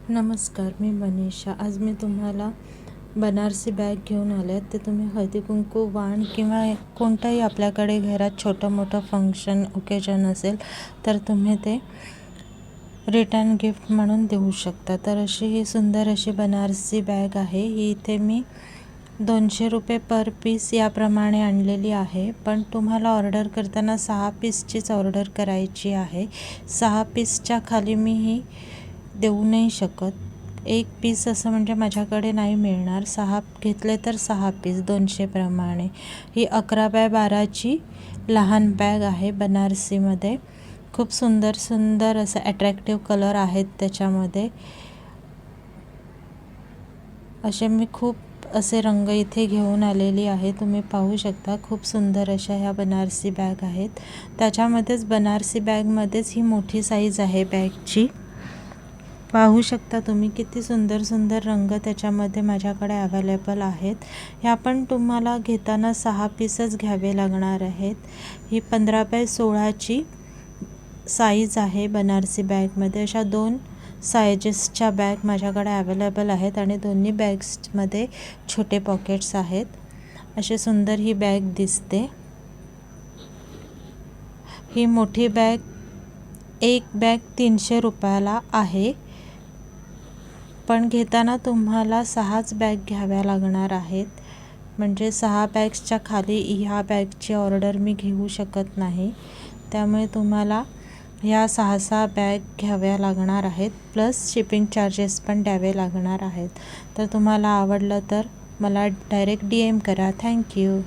नमस्कार, मी मनीषा. आज मी तुम्हाला बनारसी बॅग घेऊन आले आहे. ते तुम्ही हळदी-कुंकू, वाण किंवा कोणताही आपल्याकडे घरात छोटं-मोठं फंक्शन, ओकेजन असेल तर तुम्ही ते रिटर्न गिफ्ट म्हणून देऊ शकता. तर अशी ही सुंदर अशी बनारसी बॅग आहे. ही इथे मी ₹200 पर पीस याप्रमाणे आणलेली आहे. पण तुम्हाला ऑर्डर करताना 6 पीसचीच ऑर्डर करायची आहे. 6 पीसच्या खाली मी ही देऊ नाही शकत. 1 पीस असं म्हणजे माझ्याकडे नाही मिळणार. 6 घेतले तर 6 पीस 200 प्रमाणे. ही 11x12ची लहान बॅग आहे बनारसीमध्ये. खूप सुंदर सुंदर असं अट्रॅक्टिव्ह कलर आहेत त्याच्यामध्ये. असे मी खूप असे रंग इथे घेऊन आलेली आहे. तुम्ही पाहू शकता खूप सुंदर अशा ह्या बनारसी बॅग आहेत. त्याच्यामध्येच बनारसी बॅगमध्येच ही मोठी साईज आहे बॅगची. पाहू शकता तुम्ही किती सुंदर सुंदर रंग त्याच्यामध्ये माझ्याकडे अवेलेबल आहेत. ह्या पण तुम्हाला घेताना 6 पीसच घ्यावे लागणार आहेत. ही 15x16ची साईज आहे बनारसी बॅगमध्ये. अशा 2 सायजेसच्या बॅग माझ्याकडे अवेलेबल आहेत आणि दोन्ही बॅग्समध्ये छोटे पॉकेट्स आहेत. अशी सुंदर ही बॅग दिसते. ही मोठी बॅग, एक बॅग ₹300 आहे. पण घेताना तुम्हाला 6च बॅग घ्याव्या लागणार आहेत. म्हणजे 6 बॅग्सच्या खाली ह्या बॅगची ऑर्डर मी घेऊ शकत नाही. त्यामुळे तुम्हाला ह्या 6 बॅग घ्याव्या लागणार आहेत. प्लस शिपिंग चार्जेस पण द्यावे लागणार आहेत. तर तुम्हाला आवडलं तर मला डायरेक्ट DM करा. थँक्यू.